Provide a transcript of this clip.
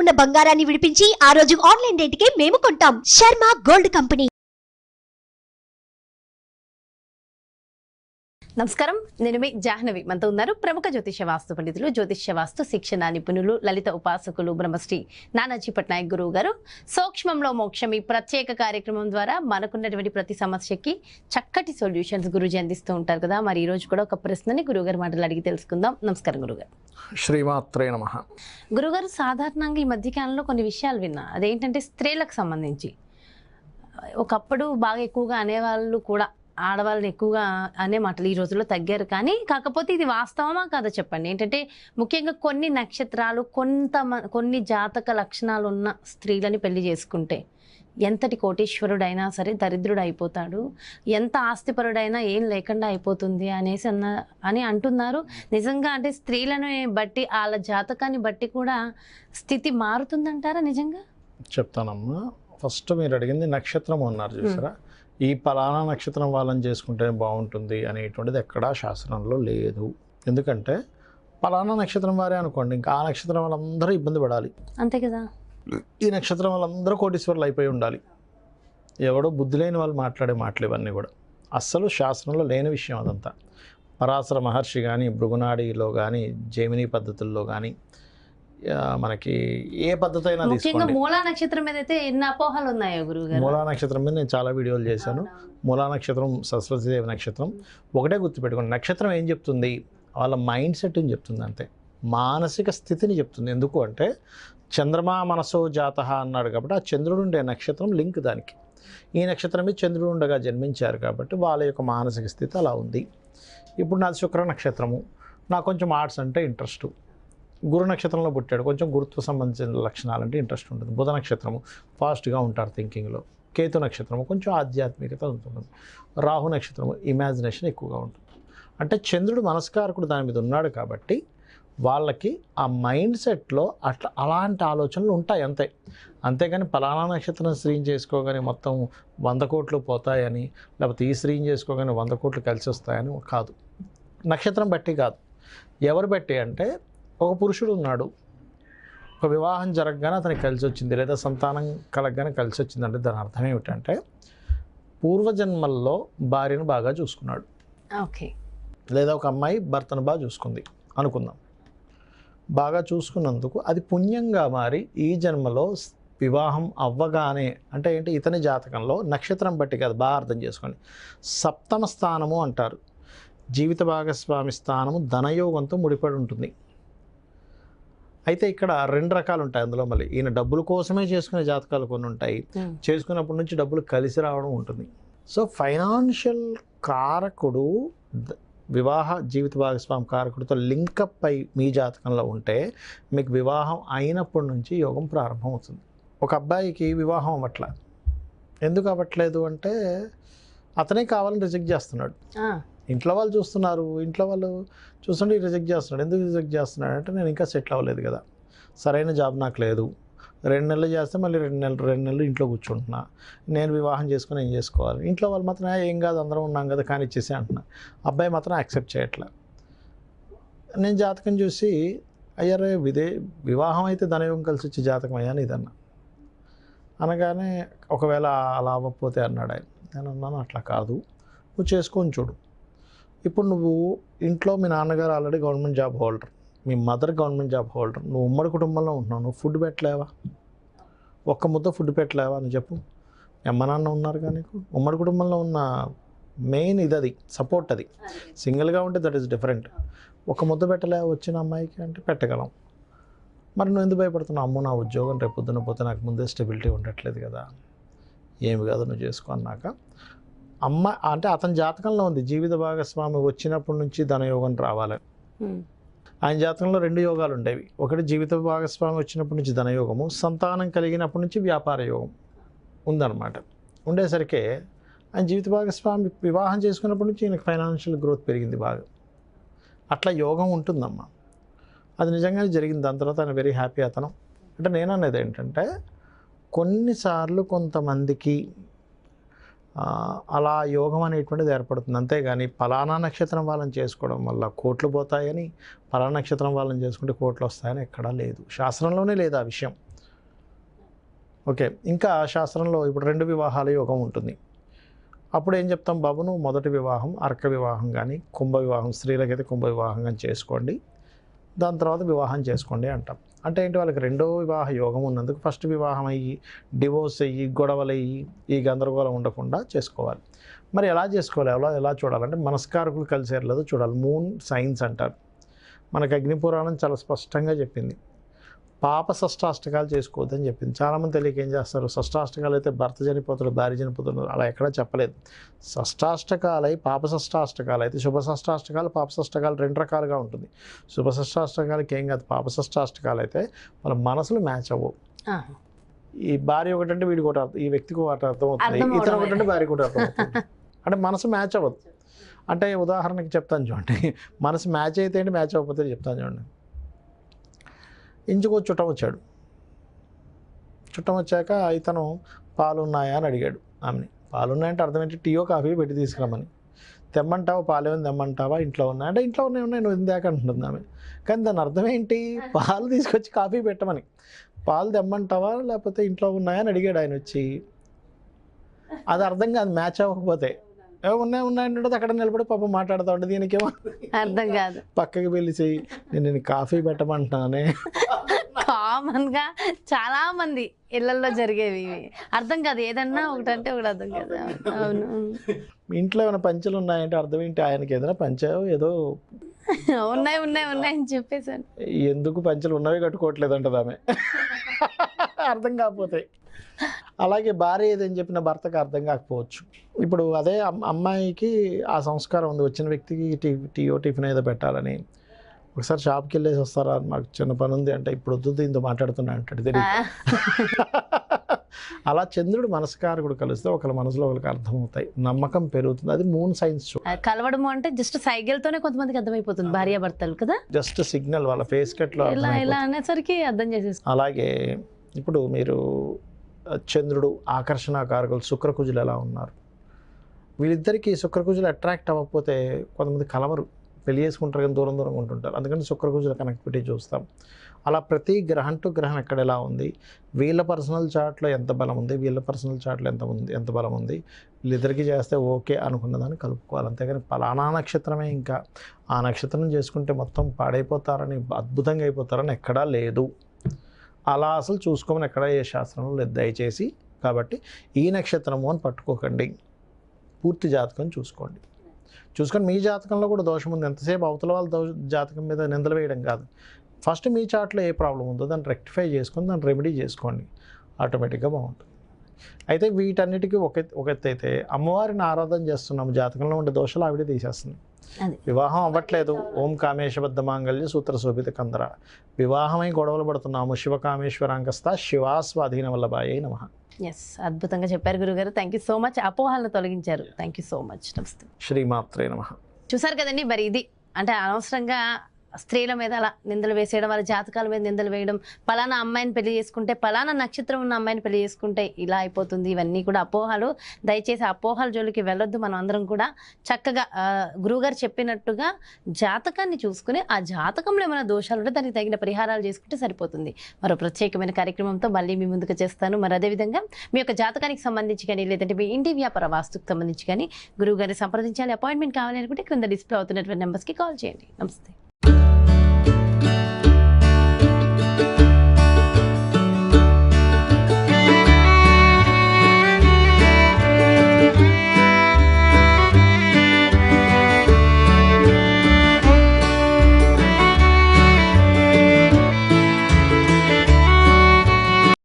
ఉన్న బంగారాన్ని విడిపించి ఆ రోజు ఆన్లైన్ రేటుకే మేము కొంటాం. Sharma gold company. నమస్కారం, నేను మీ జాహ్నవి. మనతో ఉన్నారు ప్రముఖ జ్యోతిష్య వాస్తు పండితులు, జ్యోతిష్య వాస్తు శిక్షణ నిపుణులు, లలిత ఉపాసకులు బ్రహ్మశ్రీ నానాజీ పట్నాయక్ గురువు గారు. సూక్ష్మంలో మోక్షం ఈ ప్రత్యేక కార్యక్రమం ద్వారా మనకున్నటువంటి ప్రతి సమస్యకి చక్కటి సొల్యూషన్స్ గురుజీ అందిస్తూ ఉంటారు కదా. మరి ఈ రోజు కూడా ఒక ప్రశ్నని గురువుగారు మాటలు అడిగి తెలుసుకుందాం. నమస్కారం గురుగారు. శ్రీమాత్రే నమః. గురుగారు, సాధారణంగా ఈ మధ్యకాలంలో కొన్ని విషయాలు విన్నా. అదేంటంటే స్త్రీలకు సంబంధించి ఒకప్పుడు బాగా ఎక్కువగా అనేవాళ్ళు కూడా, ఆడవాళ్ళని ఎక్కువగా అనే మాటలు ఈ రోజుల్లో తగ్గారు. కానీ కాకపోతే ఇది వాస్తవమా కాదా చెప్పండి. ఏంటంటే ముఖ్యంగా కొన్ని నక్షత్రాలు, కొన్ని జాతక లక్షణాలు ఉన్న స్త్రీలని పెళ్లి చేసుకుంటే ఎంతటి కోటీశ్వరుడైనా సరే దరిద్రుడు అయిపోతాడు, ఎంత ఆస్తిపరుడైనా ఏం లేకుండా అయిపోతుంది అనేసి అని అంటున్నారు. నిజంగా అంటే స్త్రీలను బట్టి, వాళ్ళ జాతకాన్ని బట్టి కూడా స్థితి మారుతుందంటారా నిజంగా? చెప్తానమ్మా. ఫస్ట్ మీరు అడిగింది నక్షత్రం అన్నారు చూసారా. ఈ పలానా నక్షత్రం వాళ్ళని చేసుకుంటే బాగుంటుంది అనేటువంటిది ఎక్కడా శాస్త్రంలో లేదు. ఎందుకంటే పలానా నక్షత్రం వారే అనుకోండి, ఇంకా ఆ నక్షత్రం వాళ్ళందరూ ఇబ్బంది పడాలి. అంతే కదా. ఈ నక్షత్రం వాళ్ళందరూ కోటీశ్వరులు అయిపోయి ఉండాలి. ఎవడో బుద్ధి లేని వాళ్ళు మాట్లాడే మాటలు ఇవన్నీ కూడా అస్సలు శాస్త్రంలో లేని విషయం. అదంతా పరాశర మహర్షి కానీ, భృగునాడిలో కానీ, జైమిని పద్ధతుల్లో కానీ, మనకి ఏ పద్ధతి అయినా తీసుకోండి. మూలా నక్షత్రం మీద అయితే ఎన్ని అపోహలు ఉన్నాయో గురువుగారు. మూలా నక్షత్రం మీద నేను చాలా వీడియోలు చేశాను. మూలా నక్షత్రం సరస్వతీదేవి నక్షత్రం. ఒకటే గుర్తుపెట్టుకోండి, నక్షత్రం ఏం చెప్తుంది? వాళ్ళ మైండ్ సెట్ని చెప్తుంది, అంతే. మానసిక స్థితిని చెప్తుంది. ఎందుకు అంటే చంద్రమా మనసో జాతః అన్నాడు కాబట్టి ఆ చంద్రుడు ఉండే నక్షత్రం లింక్ దానికి. ఈ నక్షత్రం మీద చంద్రుడు ఉండగా జన్మించారు కాబట్టి వాళ్ళ యొక్క మానసిక స్థితి అలా ఉంది. ఇప్పుడు నాది శుక్ర నక్షత్రము, నాకు కొంచెం ఆర్ట్స్ అంటే ఇంట్రెస్ట్. గురు నక్షత్రంలో పుట్టాడు, కొంచెం గురుత్వ సంబంధించిన లక్షణాలంటే ఇంట్రెస్ట్ ఉంటుంది. బుధ నక్షత్రము ఫాస్ట్గా ఉంటారు థింకింగ్లో. కేతు నక్షత్రము కొంచెం ఆధ్యాత్మికత ఉంటుంది. రాహు నక్షత్రము ఇమాజినేషన్ ఎక్కువగా ఉంటుంది. అంటే చంద్రుడు మనస్కారకుడు దాని మీద ఉన్నాడు కాబట్టి వాళ్ళకి ఆ మైండ్ సెట్లో అలాంటి ఆలోచనలు ఉంటాయి, అంతే. అంతేగాని పలానా నక్షత్రం స్త్రీని చేసుకోగానే మొత్తం 100 కోట్లు పోతాయని, లేకపోతే ఈ స్త్రీని చేసుకోగానే 100 కోట్లు కలిసి వస్తాయని కాదు. నక్షత్రం బట్టి కాదు. ఎవరు బట్టి అంటే ఒక పురుషుడు ఉన్నాడు, ఒక వివాహం జరగగానే అతనికి కలిసి వచ్చింది, లేదా సంతానం కలగగానే కలిసి వచ్చిందంటే దాని అర్థం ఏమిటంటే పూర్వజన్మల్లో భార్యను బాగా చూసుకున్నాడు. ఓకే. లేదా ఒక అమ్మాయి భర్తను బాగా చూసుకుంది అనుకుందాం. బాగా చూసుకున్నందుకు అది పుణ్యంగా మారి ఈ జన్మలో వివాహం అవ్వగానే, అంటే ఏంటి, ఇతని జాతకంలో నక్షత్రం బట్టి కాదు, బాగా అర్థం చేసుకోండి. సప్తమ స్థానము అంటారు. జీవిత భాగస్వామి స్థానము ధనయోగంతో ముడిపడి ఉంటుంది. అయితే ఇక్కడ 2 రకాలు ఉంటాయి అందులో. మళ్ళీ ఈయన డబ్బుల కోసమే చేసుకునే జాతకాలు కొన్ని ఉంటాయి, చేసుకున్నప్పటి నుంచి డబ్బులు కలిసి రావడం ఉంటుంది. సో ఫైనాన్షియల్ కారకుడు వివాహ జీవిత భాగస్వామి కారకుడితో లింకప్ అయి మీ జాతకంలో ఉంటే మీకు వివాహం అయినప్పటి నుంచి యోగం ప్రారంభం అవుతుంది. ఒక అబ్బాయికి వివాహం అవ్వట్ల. ఎందుకు అవ్వట్లేదు అంటే అతనే కావాలని రిజెక్ట్ చేస్తున్నాడు. ఇంట్లో వాళ్ళు చూస్తున్నారు, ఇంట్లో వాళ్ళు చూస్తుంటే రిజెక్ట్ చేస్తున్నాడు. ఎందుకు రిజెక్ట్ చేస్తున్నాడు అంటే నేను ఇంకా సెటిల్ అవ్వలేదు కదా, సరైన జాబ్ నాకు లేదు, 2 నెలలు చేస్తే మళ్ళీ 2 నెలలు ఇంట్లో కూర్చుంటున్నా, నేను వివాహం చేసుకుని ఏం చేసుకోవాలి. ఇంట్లో వాళ్ళు మాత్రం ఏం కాదు అందరం ఉన్నాం కదా కానీ ఇచ్చేసి అంటున్నా. అబ్బాయి మాత్రం యాక్సెప్ట్ చేయట్లే. నేను జాతకం చూసి అయ్యారే వివాహం అయితే ధనయోగం కలిసి వచ్చే జాతకం అయ్యాను ఇదన్నా. అనగానే ఒకవేళ అలా అవ్వకపోతే అన్నాడు ఆయన. నేను అన్నాను అట్లా కాదు, నువ్వు చేసుకొని చూడు. ఇప్పుడు నువ్వు ఇంట్లో మీ నాన్నగారు ఆల్రెడీ గవర్నమెంట్ జాబ్ హోల్డర్, మీ మదర్ గవర్నమెంట్ జాబ్ హోల్డర్, నువ్వు ఉమ్మడి కుటుంబంలో ఉంటున్నావు, నువ్వు ఫుడ్ పెట్టలేవా? ఒక్క ముద్ద ఫుడ్ పెట్టలేవా అని చెప్పు. అమ్మ నాన్న ఉన్నారు కానీ నీకు ఉమ్మడి కుటుంబంలో ఉన్న మెయిన్ అది సపోర్ట్. అది సింగిల్గా ఉంటే దట్ ఈస్ డిఫరెంట్. ఒక ముద్ద పెట్టలేవా వచ్చిన అమ్మాయికి అంటే పెట్టగలం. మరి నువ్వు ఎందుకు భయపడుతున్నావు? అమ్మో నా ఉద్యోగం రేపు పొద్దున పోతే నాకు ముందే స్టెబిలిటీ ఉండట్లేదు కదా, ఏమి కాదు నువ్వు చేసుకో అన్నాక అమ్మ అంటే అతని జాతకంలో ఉంది జీవిత భాగస్వామి వచ్చినప్పటి నుంచి ధనయోగం రావాలి. ఆయన జాతకంలో 2 యోగాలు ఉండేవి. ఒకటి జీవిత భాగస్వామి వచ్చినప్పటి నుంచి ధనయోగము, సంతానం కలిగినప్పటి నుంచి వ్యాపార యోగం ఉందన్నమాట. ఉండేసరికి ఆయన జీవిత భాగస్వామి వివాహం చేసుకున్నప్పటి నుంచి ఈయనకు ఫైనాన్షియల్ గ్రోత్ పెరిగింది బాగా. అట్లా యోగం ఉంటుందమ్మా. అది నిజంగానే జరిగింది. దాని తర్వాత ఆయన వెరీ హ్యాపీ అతను. అంటే నేను అనేది ఏంటంటే కొన్నిసార్లు కొంతమందికి అలా యోగం అనేటువంటిది ఏర్పడుతుంది. అంతేగాని పలానా నక్షత్రం వాళ్ళని చేసుకోవడం వల్ల కోట్లు పోతాయని, పలానా నక్షత్రం వాళ్ళని చేసుకుంటే కోట్లు వస్తాయని ఎక్కడా లేదు, శాస్త్రంలోనే లేదు ఆ విషయం. ఓకే, ఇంకా శాస్త్రంలో ఇప్పుడు 2 వివాహాల యోగం ఉంటుంది. అప్పుడు ఏం చెప్తాం బాబు, నువ్వు మొదటి వివాహం అర్క వివాహం కానీ కుంభ వివాహం, స్త్రీలకైతే కుంభ వివాహం కానీ చేసుకోండి, దాని తర్వాత వివాహం చేసుకోండి అంటాం. అంటే ఏంటి, వాళ్ళకి 2వ వివాహ యోగం ఉన్నందుకు ఫస్ట్ వివాహం అయ్యి డివోర్స్ అయ్యి గొడవలు అయ్యి ఈ గందరగోళం ఉండకుండా చేసుకోవాలి. మరి ఎలా చేసుకోవాలి, ఎలా చూడాలంటే మనస్కారకులు కలిసేర్లేదో చూడాలి. మూన్ సైన్స్ అంటారు. మనకు అగ్నిపురాణం చాలా స్పష్టంగా చెప్పింది, పాప షష్టాష్టకాలు చేసుకోవద్దని చెప్పింది. చాలామంది తెలియక ఏం చేస్తారు, షష్టాష్టకాలు అయితే భర్త చనిపోతాడు, భార్య చనిపోతాడు, అలా ఎక్కడా చెప్పలేదు. షష్టాష్టకాలు అయి పాప షష్టాష్టకాలు అయితే, శుభ షష్టాష్టకాలు పాప షష్టాలు 2 రకాలుగా ఉంటుంది. శుభ షష్టాష్టకాలకి ఏం కాదు, పాప షష్టాష్టకాలు అయితే వాళ్ళ మనసులు మ్యాచ్ అవ్వవు. ఈ భార్య ఒకటంటే వీడికి ఒకటి అర్థం, ఈ వ్యక్తికి ఒకటి అర్థం అవుతుంది, ఇతర ఒకటంటే భార్యకి ఒకటి అర్థం అవుతుంది. అంటే మనసు మ్యాచ్ అవ్వదు. అంటే ఉదాహరణకి చెప్తాను చూడండి, మనసు మ్యాచ్ అయితే ఏంటి, మ్యాచ్ అవ్వకపోతే చెప్తాను చూడండి. ఇంచుకో చుట్టం వచ్చాడు, చుట్టం వచ్చాక ఇతను పాలు ఉన్నాయా అని అడిగాడు ఆమెని. పాలు ఉన్నాయంటే అర్థం ఏంటి, టీయో కాఫీ పెట్టి తీసుకురమ్మని. తెమ్మంటావా, పాలు ఏమైనా తెమ్మంటావా, ఇంట్లో ఉన్నాయి అంటే ఇంట్లో ఉన్నాయి నువ్వు ఇందాక అంటుంది ఆమె. కానీ దాని అర్థం ఏంటి, పాలు తీసుకొచ్చి కాఫీ పెట్టమని. పాలు తెమ్మంటావా లేకపోతే ఇంట్లో ఉన్నాయా అని అడిగాడు ఆయన వచ్చి. అది అర్థం కాదు, మ్యాచ్ అవ్వకపోతే. ఉన్నాయంటే అక్కడ నిలబడి పాప మాట్లాడుతూ ఉంటే దీనికేమో అర్థం కాదు, పక్కకి పిలిచి నేను కాఫీ పెట్టమంటున్నానే. కామన్ గా చాలా మంది ఇళ్లలో జరిగేవి ఇవి. అర్థం కాదు, ఏదన్నా ఒకటంటే ఒకటి అర్థం కాదు. అవును, ఇంట్లో ఏమైనా పంచలు ఉన్నాయంటే అర్థం ఏంటి, ఆయనకి ఏదైనా పంచ ఏదో ఉన్నాయి అని చెప్పేసాను. ఎందుకు పంచలు ఉన్నవి కట్టుకోవట్లేదు అంటది ఆమె. అర్థం కాకపోతే. అలాగే భార్య ఏదని చెప్పిన భర్తకు అర్థం కాకపోవచ్చు. ఇప్పుడు అదే అమ్మాయికి ఆ సంస్కారం ఉంది, వచ్చిన వ్యక్తికి టీయో టిఫిన్ ఏదో పెట్టాలని. ఒకసారి షాప్కి వెళ్ళేసి వస్తారా, మాకు చిన్న పని ఉంది అంటే, ఇప్పుడు వద్దు దీంతో మాట్లాడుతున్నా అంటాడు తెలియదు. అలా చంద్రుడు మనస్కారకుడు కలిస్తే ఒకళ్ళ మనసులో ఒకరికి అర్థమవుతాయి, నమ్మకం పెరుగుతుంది. అది మూన్ సైన్స్. కలవడము అంటే జస్ట్ సైకిల్తోనే కొంతమందికి అర్థమైపోతుంది, భార్యాభర్తలు కదా, జస్ట్ సిగ్నల్ వాళ్ళ ఫేస్ కట్లో ఇలా అనేసరికి అర్థం చేసేసుకో. అలాగే ఇప్పుడు మీరు చంద్రుడు ఆకర్షణాకారకులు శుక్రకుజులు ఎలా ఉన్నారు, వీళ్ళిద్దరికీ శుక్రకుజులు అట్రాక్ట్ అవ్వకపోతే కొంతమంది కలవరు, పెళ్లి చేసుకుంటారు కానీ దూరంగా ఉంటుంటారు. అందుకని శుక్రకుజుల కనెక్టివిటీ చూస్తాం. అలా ప్రతి గ్రహం టు గ్రహం ఎక్కడ ఎలా ఉంది, వీళ్ళ పర్సనల్ చార్ట్లో ఎంత బలం ఉంది, వీళ్ళ పర్సనల్ చార్ట్లో ఎంత బలం ఉంది, వీళ్ళిద్దరికీ చేస్తే ఓకే అనుకున్న దాన్ని కలుపుకోవాలి. అంతేగాని పలానా నక్షత్రమే ఇంకా ఆ నక్షత్రం చేసుకుంటే మొత్తం పాడైపోతారని, అద్భుతంగా అయిపోతారని ఎక్కడా లేదు. అలా అసలు చూసుకోమని ఎక్కడ ఏ శాస్త్రంలో లేదు దయచేసి. కాబట్టి ఈ నక్షత్రము అని పట్టుకోకండి, పూర్తి జాతకం చూసుకోండి. చూసుకొని మీ జాతకంలో కూడా దోషం ఉంది, ఎంతసేపు అవతల వాళ్ళ జాతకం మీద నిందలు వేయడం కాదు. ఫస్ట్ మీ చార్ట్లో ఏ ప్రాబ్లం ఉందో దాన్ని రెక్టిఫై చేసుకొని దాన్ని రెమెడీ చేసుకోండి, ఆటోమేటిక్గా బాగుంటుంది. అయితే వీటన్నిటికీ ఒక ఎత్తు అయితే అమ్మవారిని ఆరాధన చేస్తున్నాము, జాతకంలో ఉండే దోషాలు ఆవిడే తీసేస్తుంది. వివాహం అవ్వట్లేదు, ఓం కామేశబద్ధ మాంగళ్య సూత్ర శోభిత కందర. వివాహమై గొడవలు పడుతున్నాము, శివకామేశ్వరాంకస్త శివాస్వాధీన వల్లభాయై నమః. ఎస్, అద్భుతంగా చెప్పారు గురుగారు. థ్యాంక్ యూ సో మచ్, అపోహలను తొలగించారు. Thank you so much. నమస్తే. శ్రీమాత్రే నమః. చూసారు కదండి, మరి ఇది అంటే అనవసరంగా స్త్రీల మీద అలా నిందలు వేసేయడం, వాళ్ళ జాతకాల మీద నిందలు వేయడం, పలానా అమ్మాయిని పెళ్లి చేసుకుంటే, పలానా నక్షత్రం ఉన్న అమ్మాయిని పెళ్లి చేసుకుంటే ఇలా అయిపోతుంది, ఇవన్నీ కూడా అపోహలు. దయచేసి అపోహల జోలికి వెళ్ళొద్దు. మనం అందరం కూడా చక్కగా గురువుగారు చెప్పినట్టుగా జాతకాన్ని చూసుకుని ఆ జాతకంలో ఏమైనా దోషాలు ఉంటే దానికి తగిన పరిహారాలు చేసుకుంటే సరిపోతుంది. మరో ప్రత్యేకమైన కార్యక్రమంతో మళ్ళీ మీ ముందుకు చేస్తాను. మరి అదేవిధంగా మీ యొక్క జాతకానికి సంబంధించి కానీ, లేదంటే మీ ఇంటి వ్యాపార వాస్తుకు సంబంధించి కానీ గురువుగారిని సంప్రదించాలి, అపాయింట్మెంట్ కావాలి అనుకుంటే క్రింద డిస్ప్లే అవుతున్నటువంటి నెంబర్స్కి కాల్ చేయండి. నమస్తే.